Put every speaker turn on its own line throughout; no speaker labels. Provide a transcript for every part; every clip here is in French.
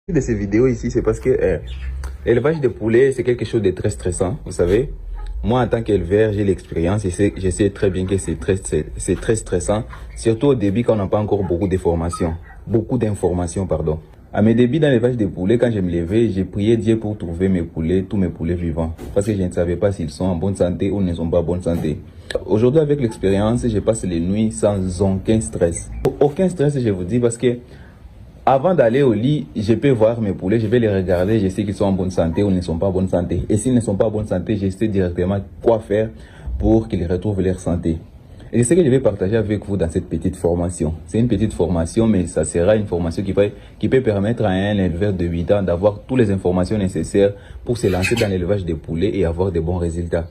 De ces vidéos ici, c'est parce que l'élevage de poulets, c'est quelque chose de très stressant, vous savez. Moi, en tant qu'éleveur, j'ai l'expérience et je sais très bien que c'est très stressant, surtout au début quand on n'a pas encore beaucoup d'informations, pardon. À mes débuts dans l'élevage des poulets, quand je me levais, j'ai prié Dieu pour trouver tous mes poulets vivants, parce que je ne savais pas s'ils sont en bonne santé ou ne sont pas en bonne santé. Aujourd'hui, avec l'expérience, je passe les nuits sans aucun stress. Aucun stress, je vous dis, parce que avant d'aller au lit, je peux voir mes poulets, je vais les regarder, je sais qu'ils sont en bonne santé ou ne sont pas en bonne santé. Et s'ils ne sont pas en bonne santé, je sais directement quoi faire pour qu'ils retrouvent leur santé. Et c'est ce que je vais partager avec vous dans cette petite formation. C'est une petite formation, mais ça sera une formation qui peut permettre à un éleveur de 8 ans d'avoir toutes les informations nécessaires pour se lancer dans l'élevage des poulets et avoir de bons résultats.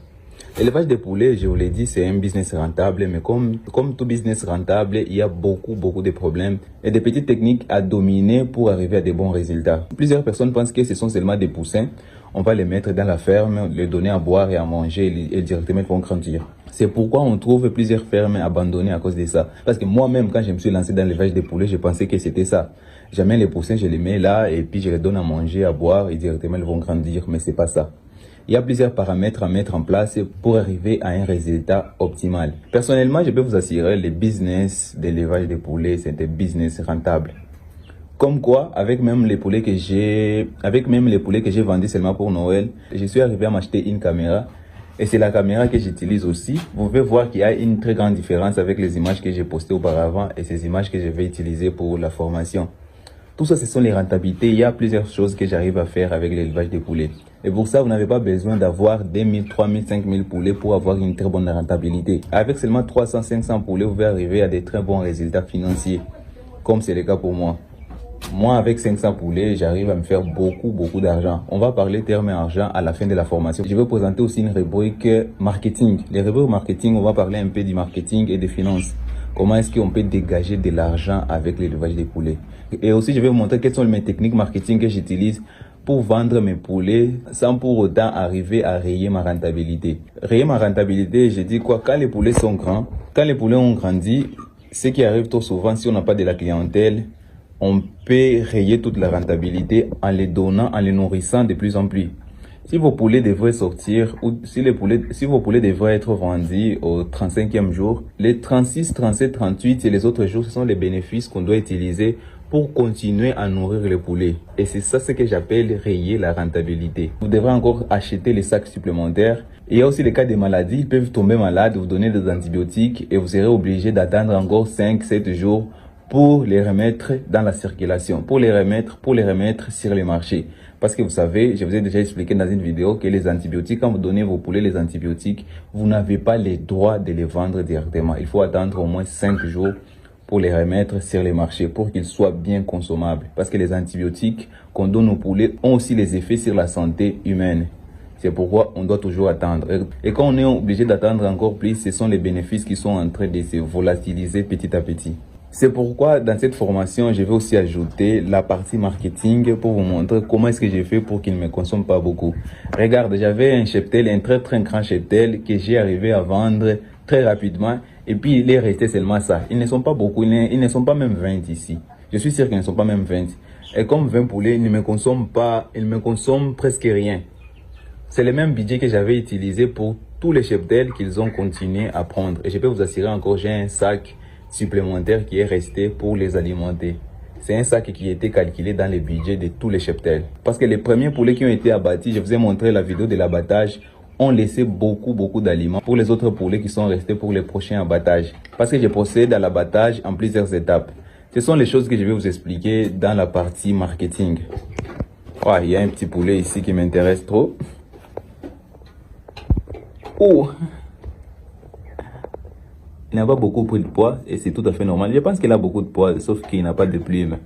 L'élevage des poulets, je vous l'ai dit, c'est un business rentable, mais comme tout business rentable, il y a beaucoup de problèmes et des petites techniques à dominer pour arriver à des bons résultats. Plusieurs personnes pensent que ce sont seulement des poussins. On va les mettre dans la ferme, les donner à boire et à manger et directement ils vont grandir. C'est pourquoi on trouve plusieurs fermes abandonnées à cause de ça. Parce que moi-même, quand je me suis lancé dans l'élevage des poulets, je pensais que c'était ça. J'amène les poussins, je les mets là et puis je les donne à manger, à boire et directement ils vont grandir. Mais c'est pas ça. Il y a plusieurs paramètres à mettre en place pour arriver à un résultat optimal. Personnellement, je peux vous assurer, le business d'élevage des poulets, c'est un business rentable. Comme quoi, avec même les poulets que j'ai vendus seulement pour Noël, je suis arrivé à m'acheter une caméra. Et c'est la caméra que j'utilise aussi. Vous pouvez voir qu'il y a une très grande différence avec les images que j'ai postées auparavant et ces images que je vais utiliser pour la formation. Tout ça, ce sont les rentabilités. Il y a plusieurs choses que j'arrive à faire avec l'élevage des poulets. Et pour ça, vous n'avez pas besoin d'avoir 2000, 3000, 5000 poulets pour avoir une très bonne rentabilité. Avec seulement 300, 500 poulets, vous pouvez arriver à des très bons résultats financiers, comme c'est le cas pour moi. Moi, avec 500 poulets, j'arrive à me faire beaucoup d'argent. On va parler terme et argent à la fin de la formation. Je vais présenter aussi une rubrique marketing. Les rubriques marketing, on va parler un peu du marketing et des finances. Comment est-ce qu'on peut dégager de l'argent avec l'élevage des poulets. Et aussi, je vais vous montrer quelles sont mes techniques marketing que j'utilise pour vendre mes poulets sans pour autant arriver à rayer ma rentabilité. Rayer ma rentabilité, je dis quoi? Quand les poulets sont grands, quand les poulets ont grandi, ce qui arrive trop souvent, si on n'a pas de la clientèle, on peut rayer toute la rentabilité en les donnant, en les nourrissant de plus en plus. Si vos poulets devraient sortir ou si vos poulets devraient être vendus au 35e jour, les 36, 37, 38 et les autres jours, ce sont les bénéfices qu'on doit utiliser pour continuer à nourrir les poulets. Et c'est ça ce que j'appelle rayer la rentabilité. Vous devrez encore acheter les sacs supplémentaires. Et il y a aussi les cas de maladies. Ils peuvent tomber malades, vous donner des antibiotiques et vous serez obligé d'attendre encore 5, 7 jours pour les remettre dans la circulation, pour les remettre sur les marchés. Parce que vous savez, je vous ai déjà expliqué dans une vidéo que les antibiotiques, quand vous donnez vos poulets les antibiotiques, vous n'avez pas les droits de les vendre directement. Il faut attendre au moins 5 jours pour les remettre sur les marchés, pour qu'ils soient bien consommables. Parce que les antibiotiques qu'on donne aux poulets ont aussi les effets sur la santé humaine. C'est pourquoi on doit toujours attendre. Et quand on est obligé d'attendre encore plus, ce sont les bénéfices qui sont en train de se volatiliser petit à petit. C'est pourquoi dans cette formation, je vais aussi ajouter la partie marketing pour vous montrer comment est-ce que j'ai fait pour qu'il ne me consomme pas beaucoup. Regarde, j'avais un cheptel, un très grand cheptel que j'ai arrivé à vendre très rapidement et puis il est resté seulement ça. Ils ne sont pas beaucoup, ils ne sont pas même 20 ici. Je suis sûr qu'ils ne sont pas même 20. Et comme 20 poulets, ils ne me consomment pas, ils me consomment presque rien. C'est le même budget que j'avais utilisé pour tous les cheptels qu'ils ont continué à prendre. Et je peux vous assurer encore, j'ai un sac supplémentaire qui est resté pour les alimenter. C'est un sac qui a été calculé dans le budget de tous les cheptels. Parce que les premiers poulets qui ont été abattus, je vous ai montré la vidéo de l'abattage, ont laissé beaucoup d'aliments pour les autres poulets qui sont restés pour les prochains abattages. Parce que je procède à l'abattage en plusieurs étapes. Ce sont les choses que je vais vous expliquer dans la partie marketing. Ouais, il y a un petit poulet ici qui m'intéresse trop. Oh! Il n'a pas beaucoup pris de poids et c'est tout à fait normal. Je pense qu'il a beaucoup de poids, sauf qu'il n'a pas de plumes.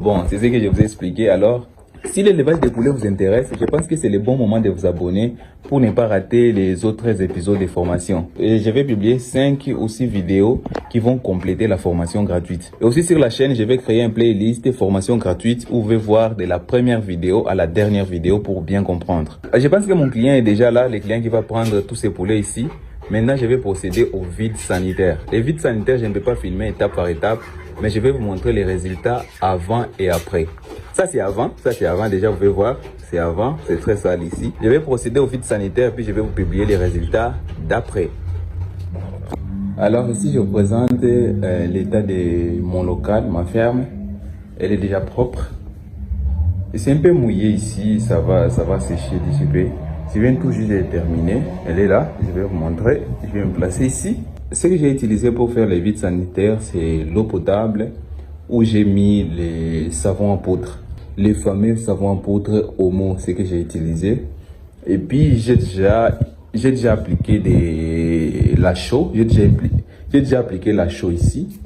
Bon, c'est ce que je vous ai expliqué. Alors, si l'élevage des poulets vous intéresse, je pense que c'est le bon moment de vous abonner pour ne pas rater les autres épisodes de formation. Et je vais publier 5 ou 6 vidéos qui vont compléter la formation gratuite. Et aussi sur la chaîne, je vais créer une playlist formation gratuite où vous pouvez voir de la première vidéo à la dernière vidéo pour bien comprendre. Je pense que mon client est déjà là, le client qui va prendre tous ces poulets ici. Maintenant, je vais procéder au vide sanitaire. Les vides sanitaires, je ne peux pas filmer étape par étape mais je vais vous montrer les résultats avant et après. Ça c'est avant, déjà vous pouvez voir, c'est avant, c'est très sale ici. Je vais procéder au vide sanitaire puis je vais vous publier les résultats d'après. Alors ici je vous présente l'état de mon local, ma ferme. Elle est déjà propre. C'est un peu mouillé ici, ça va sécher d'ici peu. Je viens tout juste de terminer, elle est là, je vais vous montrer, je vais me placer ici. Ce que j'ai utilisé pour faire les vides sanitaires, c'est l'eau potable où j'ai mis les savons en poudre. Les fameux savons en poudre Omo, c'est que j'ai utilisé. Et puis j'ai déjà appliqué la chaux, j'ai déjà appliqué la chaux ici.